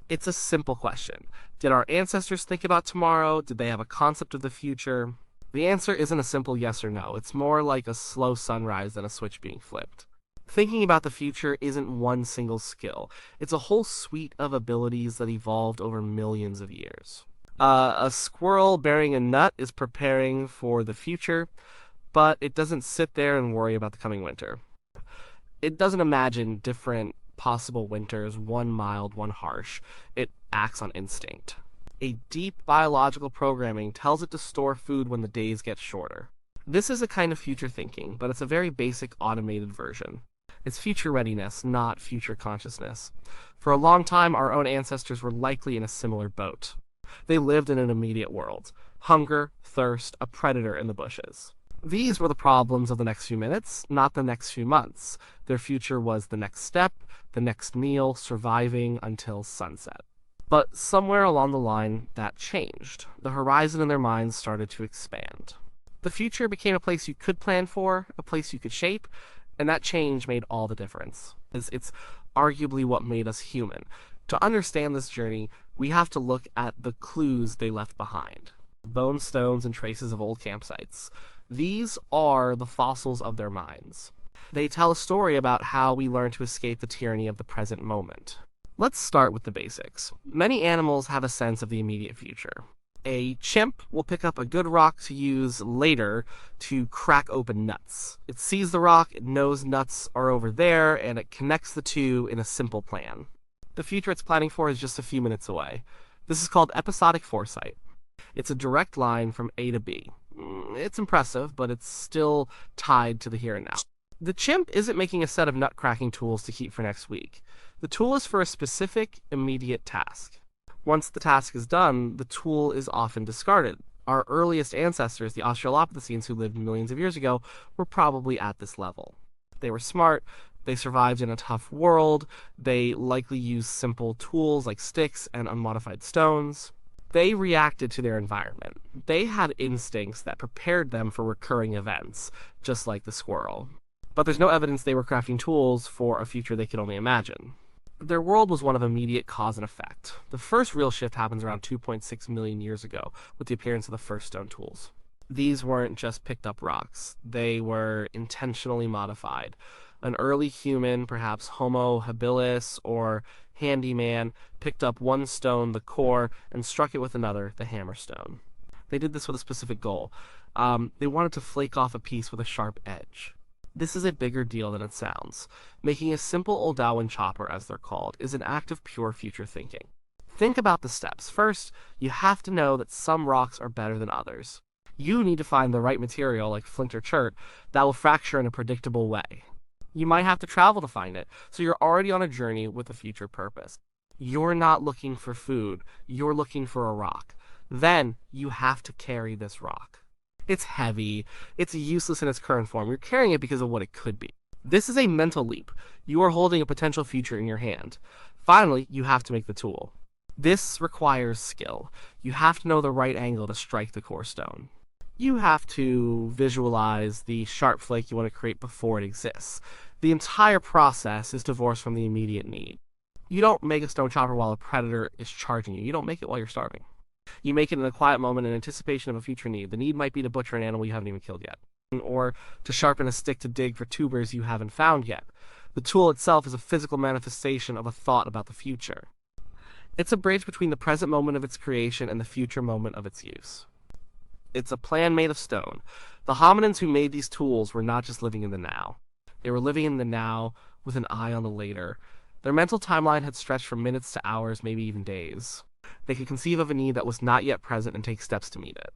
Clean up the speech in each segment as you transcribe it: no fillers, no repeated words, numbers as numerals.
It's a simple question. Did our ancestors think about tomorrow? Did they have a concept of the future? The answer isn't a simple yes or no. It's more like a slow sunrise than a switch being flipped. Thinking about the future isn't one single skill. It's a whole suite of abilities that evolved over millions of years. A squirrel bearing a nut is preparing for the future, but it doesn't sit there and worry about the coming winter. It doesn't imagine different possible winters, one mild, one harsh. It acts on instinct. A deep biological programming tells it to store food when the days get shorter. This is a kind of future thinking, but it's a very basic automated version. It's future readiness, not future consciousness. For a long time, our own ancestors were likely in a similar boat. They lived in an immediate world. Hunger, thirst, a predator in the bushes. These were the problems of the next few minutes, not the next few months. Their future was the next step, the next meal, surviving until sunset. But somewhere along the line, that changed. The horizon in their minds started to expand. The future became a place you could plan for, a place you could shape, and that change made all the difference. It's arguably what made us human. To understand this journey, we have to look at the clues they left behind. Bone stones and traces of old campsites. These are the fossils of their minds. They tell a story about how we learn to escape the tyranny of the present moment. Let's start with the basics. Many animals have a sense of the immediate future. A chimp will pick up a good rock to use later to crack open nuts. It sees the rock, it knows nuts are over there, and it connects the two in a simple plan. The future it's planning for is just a few minutes away. This is called episodic foresight. It's a direct line from A to B. It's impressive, but it's still tied to the here and now. The chimp isn't making a set of nut-cracking tools to keep for next week. The tool is for a specific, immediate task. Once the task is done, the tool is often discarded. Our earliest ancestors, the Australopithecines who lived millions of years ago, were probably at this level. They were smart, they survived in a tough world, they likely used simple tools like sticks and unmodified stones. They reacted to their environment. They had instincts that prepared them for recurring events, just like the squirrel. But there's no evidence they were crafting tools for a future they could only imagine. Their world was one of immediate cause and effect. The first real shift happens around 2.6 million years ago, with the appearance of the first stone tools. These weren't just picked up rocks, they were intentionally modified. An early human, perhaps Homo habilis or handyman, picked up one stone, the core, and struck it with another, the hammer stone. They did this with a specific goal. They wanted to flake off a piece with a sharp edge. This is a bigger deal than it sounds. Making a simple old Darwin chopper, as they're called, is an act of pure future thinking. Think about the steps. First, you have to know that some rocks are better than others. You need to find the right material, like flint or chert, that will fracture in a predictable way. You might have to travel to find it, so you're already on a journey with a future purpose. You're not looking for food, you're looking for a rock. Then, you have to carry this rock. It's heavy, it's useless in its current form, you're carrying it because of what it could be. This is a mental leap. You are holding a potential future in your hand. Finally, you have to make the tool. This requires skill. You have to know the right angle to strike the core stone. You have to visualize the sharp flake you want to create before it exists. The entire process is divorced from the immediate need. You don't make a stone chopper while a predator is charging you. You don't make it while you're starving. You make it in a quiet moment in anticipation of a future need. The need might be to butcher an animal you haven't even killed yet, or to sharpen a stick to dig for tubers you haven't found yet. The tool itself is a physical manifestation of a thought about the future. It's a bridge between the present moment of its creation and the future moment of its use. It's a plan made of stone. The hominins who made these tools were not just living in the now. They were living in the now with an eye on the later. Their mental timeline had stretched from minutes to hours, maybe even days. They could conceive of a need that was not yet present and take steps to meet it.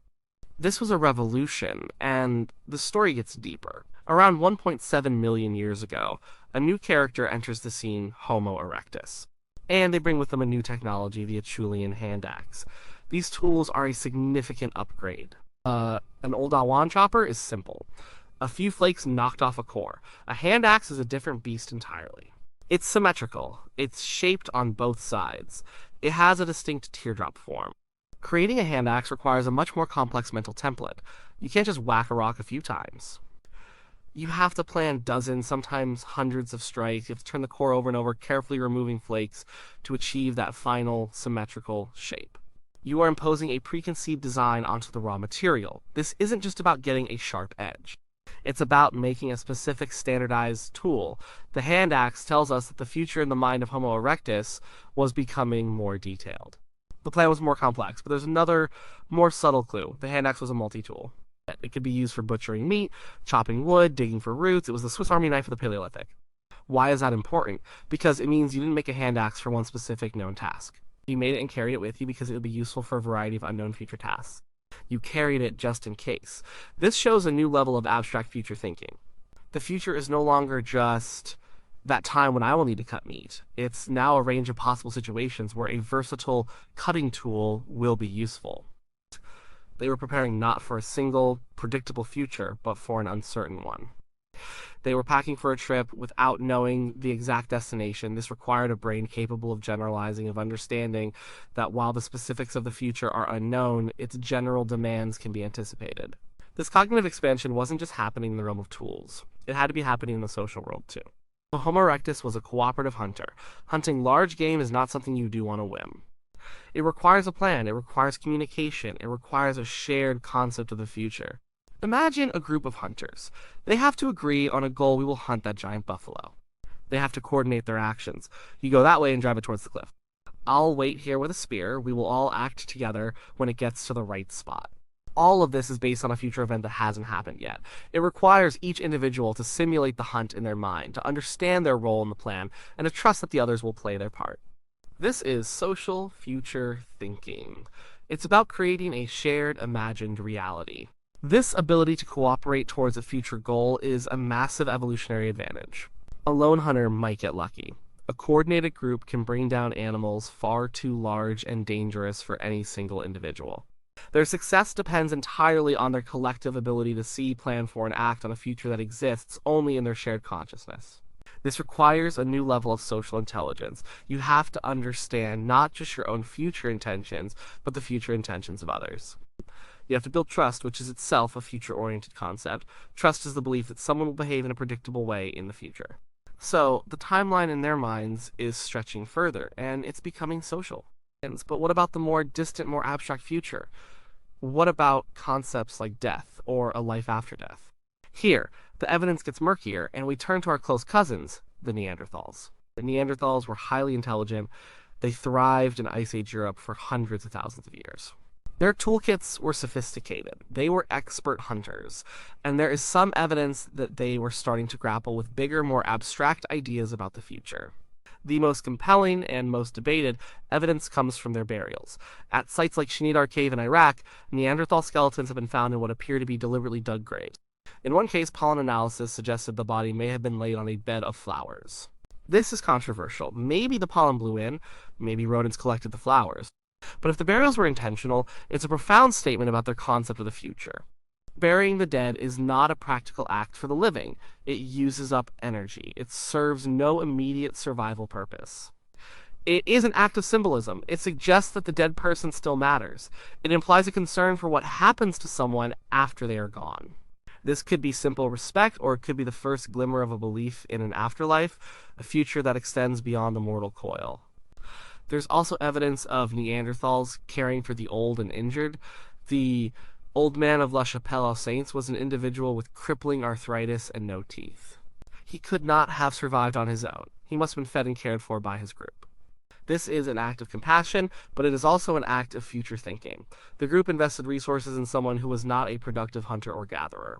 This was a revolution, and the story gets deeper. Around 1.7 million years ago, a new character enters the scene, Homo erectus. And they bring with them a new technology, the Acheulean hand axe. These tools are a significant upgrade. An old Awan chopper is simple. A few flakes knocked off a core. A hand axe is a different beast entirely. It's symmetrical. It's shaped on both sides. It has a distinct teardrop form. Creating a hand axe requires a much more complex mental template. You can't just whack a rock a few times. You have to plan dozens, sometimes hundreds of strikes. You have to turn the core over and over, carefully removing flakes to achieve that final symmetrical shape. You are imposing a preconceived design onto the raw material. This isn't just about getting a sharp edge. It's about making a specific standardized tool. The hand axe tells us that the future in the mind of Homo erectus was becoming more detailed. The plan was more complex, but there's another, more subtle clue. The hand axe was a multi-tool. It could be used for butchering meat, chopping wood, digging for roots. It was the Swiss Army knife of the Paleolithic. Why is that important? Because it means you didn't make a hand axe for one specific known task. You made it and carried it with you because it would be useful for a variety of unknown future tasks. You carried it just in case. This shows a new level of abstract future thinking. The future is no longer just that time when I will need to cut meat. It's now a range of possible situations where a versatile cutting tool will be useful. They were preparing not for a single, predictable future, but for an uncertain one. They were packing for a trip without knowing the exact destination. This required a brain capable of generalizing, of understanding that while the specifics of the future are unknown, its general demands can be anticipated. This cognitive expansion wasn't just happening in the realm of tools. It had to be happening in the social world, too. Homo erectus was a cooperative hunter. Hunting large game is not something you do on a whim. It requires a plan, it requires communication, it requires a shared concept of the future. Imagine a group of hunters. They have to agree on a goal: we will hunt that giant buffalo. They have to coordinate their actions. You go that way and drive it towards the cliff. I'll wait here with a spear. We will all act together when it gets to the right spot. All of this is based on a future event that hasn't happened yet. It requires each individual to simulate the hunt in their mind, to understand their role in the plan, and to trust that the others will play their part. This is social future thinking. It's about creating a shared, imagined reality. This ability to cooperate towards a future goal is a massive evolutionary advantage. A lone hunter might get lucky. A coordinated group can bring down animals far too large and dangerous for any single individual. Their success depends entirely on their collective ability to see, plan for, and act on a future that exists only in their shared consciousness. This requires a new level of social intelligence. You have to understand not just your own future intentions, but the future intentions of others. You have to build trust, which is itself a future-oriented concept. Trust is the belief that someone will behave in a predictable way in the future. So, the timeline in their minds is stretching further, and it's becoming social. But what about the more distant, more abstract future? What about concepts like death, or a life after death? Here, the evidence gets murkier, and we turn to our close cousins, the Neanderthals. The Neanderthals were highly intelligent. They thrived in Ice Age Europe for hundreds of thousands of years. Their toolkits were sophisticated. They were expert hunters, and there is some evidence that they were starting to grapple with bigger, more abstract ideas about the future. The most compelling and most debated evidence comes from their burials. At sites like Shinidar Cave in Iraq, Neanderthal skeletons have been found in what appear to be deliberately dug graves. In one case, pollen analysis suggested the body may have been laid on a bed of flowers. This is controversial. Maybe the pollen blew in, maybe rodents collected the flowers. But if the burials were intentional, it's a profound statement about their concept of the future. Burying the dead is not a practical act for the living. It uses up energy. It serves no immediate survival purpose. It is an act of symbolism. It suggests that the dead person still matters. It implies a concern for what happens to someone after they are gone. This could be simple respect, or it could be the first glimmer of a belief in an afterlife, a future that extends beyond the mortal coil. There's also evidence of Neanderthals caring for the old and injured. The old man of La Chapelle aux Saints was an individual with crippling arthritis and no teeth. He could not have survived on his own. He must have been fed and cared for by his group. This is an act of compassion, but it is also an act of future thinking. The group invested resources in someone who was not a productive hunter or gatherer.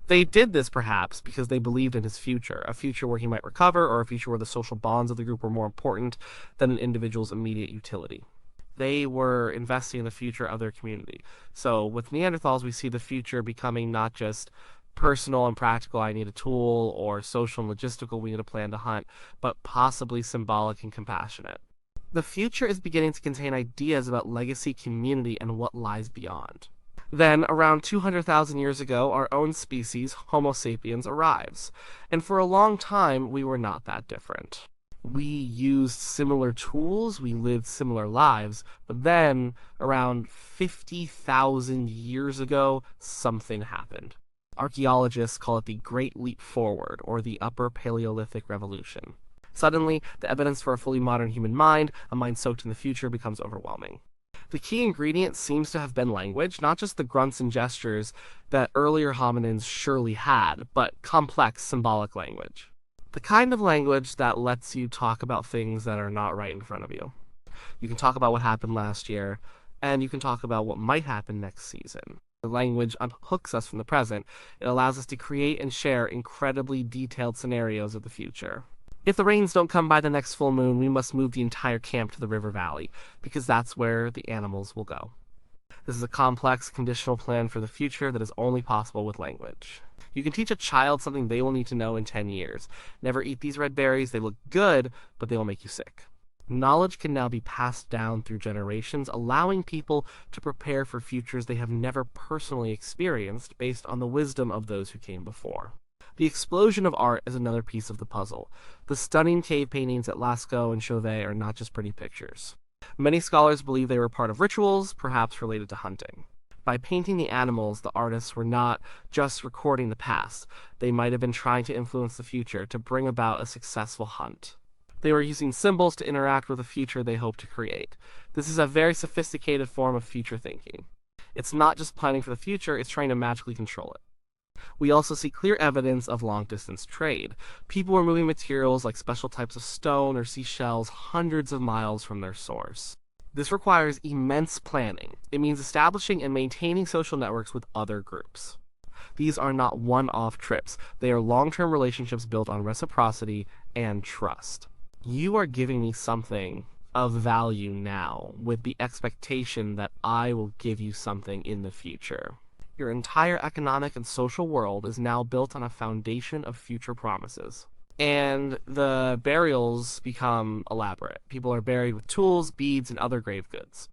They did this perhaps because they believed in his future, a future where he might recover, or a future where the social bonds of the group were more important than an individual's immediate utility. They were investing in the future of their community. So with Neanderthals, we see the future becoming not just personal and practical, I need a tool, or social and logistical, we need a plan to hunt, but possibly symbolic and compassionate. The future is beginning to contain ideas about legacy, community, and what lies beyond. Then, around 200,000 years ago, our own species, Homo sapiens, arrives. And for a long time, we were not that different. We used similar tools, we lived similar lives, but then, around 50,000 years ago, something happened. Archaeologists call it the Great Leap Forward, or the Upper Paleolithic Revolution. Suddenly, the evidence for a fully modern human mind, a mind soaked in the future, becomes overwhelming. The key ingredient seems to have been language, not just the grunts and gestures that earlier hominins surely had, but complex symbolic language. The kind of language that lets you talk about things that are not right in front of you. You can talk about what happened last year, and you can talk about what might happen next season. The language unhooks us from the present. It allows us to create and share incredibly detailed scenarios of the future. If the rains don't come by the next full moon, we must move the entire camp to the river valley, because that's where the animals will go. This is a complex, conditional plan for the future that is only possible with language. You can teach a child something they will need to know in 10 years. Never eat these red berries, they look good, but they will make you sick. Knowledge can now be passed down through generations, allowing people to prepare for futures they have never personally experienced based on the wisdom of those who came before. The explosion of art is another piece of the puzzle. The stunning cave paintings at Lascaux and Chauvet are not just pretty pictures. Many scholars believe they were part of rituals, perhaps related to hunting. By painting the animals, the artists were not just recording the past. They might have been trying to influence the future to bring about a successful hunt. They were using symbols to interact with the future they hoped to create. This is a very sophisticated form of future thinking. It's not just planning for the future, it's trying to magically control it. We also see clear evidence of long-distance trade. People were moving materials like special types of stone or seashells hundreds of miles from their source. This requires immense planning. It means establishing and maintaining social networks with other groups. These are not one-off trips. They are long-term relationships built on reciprocity and trust. You are giving me something of value now with the expectation that I will give you something in the future. Your entire economic and social world is now built on a foundation of future promises. And the burials become elaborate. People are buried with tools, beads, and other grave goods.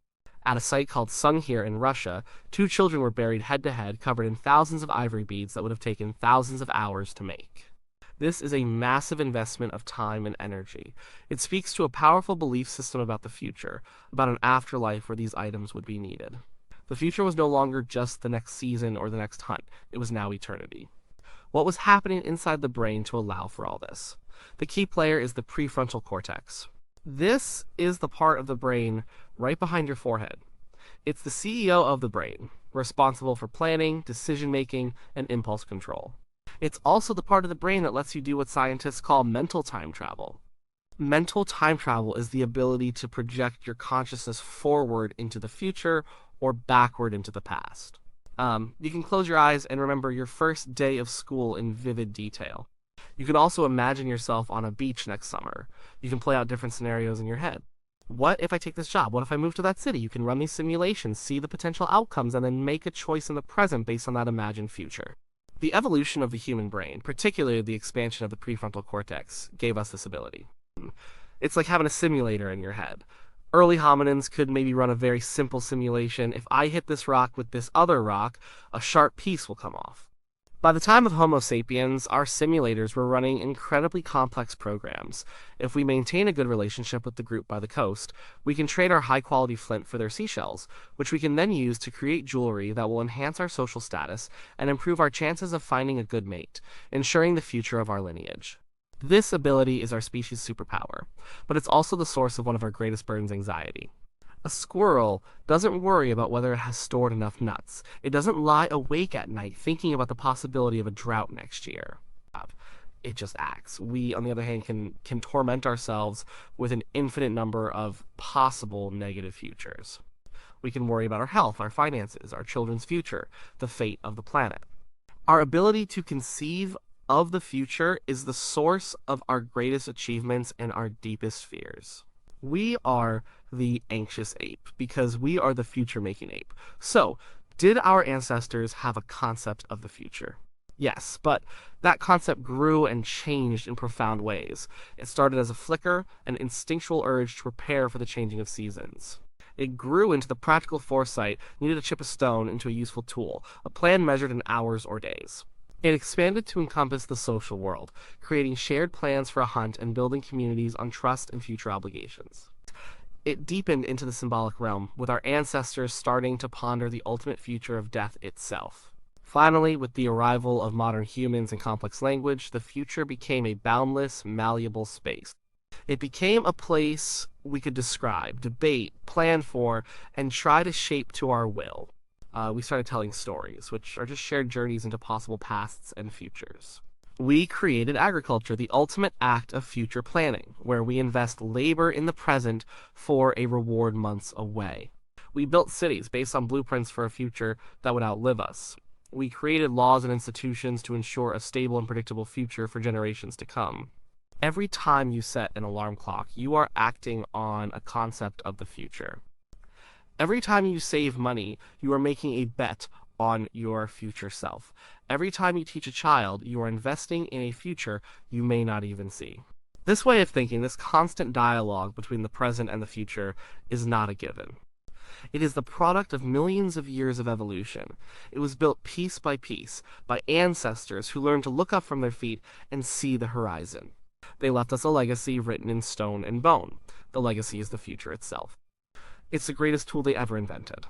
At a site called Sunghir in Russia, 2 children were buried head-to-head, covered in thousands of ivory beads that would have taken thousands of hours to make. This is a massive investment of time and energy. It speaks to a powerful belief system about the future, about an afterlife where these items would be needed. The future was no longer just the next season or the next hunt. It was now eternity. What was happening inside the brain to allow for all this? The key player is the prefrontal cortex. This is the part of the brain right behind your forehead. It's the CEO of the brain, responsible for planning, decision-making, and impulse control. It's also the part of the brain that lets you do what scientists call mental time travel. Mental time travel is the ability to project your consciousness forward into the future or backward into the past. You can close your eyes and remember your first day of school in vivid detail. You can also imagine yourself on a beach next summer. You can play out different scenarios in your head. What if I take this job? What if I move to that city? You can run these simulations, see the potential outcomes, and then make a choice in the present based on that imagined future. The evolution of the human brain, particularly the expansion of the prefrontal cortex, gave us this ability. It's like having a simulator in your head. Early hominins could maybe run a very simple simulation. If I hit this rock with this other rock, a sharp piece will come off. By the time of Homo sapiens, our simulators were running incredibly complex programs. If we maintain a good relationship with the group by the coast, we can trade our high-quality flint for their seashells, which we can then use to create jewelry that will enhance our social status and improve our chances of finding a good mate, ensuring the future of our lineage. This ability is our species' superpower, but it's also the source of one of our greatest burdens: anxiety. A squirrel doesn't worry about whether it has stored enough nuts. It doesn't lie awake at night thinking about the possibility of a drought next year. It just acts. We, on the other hand, can torment ourselves with an infinite number of possible negative futures. We can worry about our health, our finances, our children's future, the fate of the planet. Our ability to conceive of the future is the source of our greatest achievements and our deepest fears. We are the anxious ape because we are the future-making ape. So, did our ancestors have a concept of the future? Yes, but that concept grew and changed in profound ways. It started as a flicker, an instinctual urge to prepare for the changing of seasons. It grew into the practical foresight needed to chip a stone into a useful tool, a plan measured in hours or days. It expanded to encompass the social world, creating shared plans for a hunt and building communities on trust and future obligations. It deepened into the symbolic realm, with our ancestors starting to ponder the ultimate future of death itself. Finally, with the arrival of modern humans and complex language, the future became a boundless, malleable space. It became a place we could describe, debate, plan for, and try to shape to our will. We started telling stories, which are just shared journeys into possible pasts and futures. We created agriculture, the ultimate act of future planning, where we invest labor in the present for a reward months away. We built cities based on blueprints for a future that would outlive us. We created laws and institutions to ensure a stable and predictable future for generations to come. Every time you set an alarm clock, you are acting on a concept of the future. Every time you save money, you are making a bet on your future self. Every time you teach a child, you are investing in a future you may not even see. This way of thinking, this constant dialogue between the present and the future, is not a given. It is the product of millions of years of evolution. It was built piece by piece by ancestors who learned to look up from their feet and see the horizon. They left us a legacy written in stone and bone. The legacy is the future itself. It's the greatest tool they ever invented.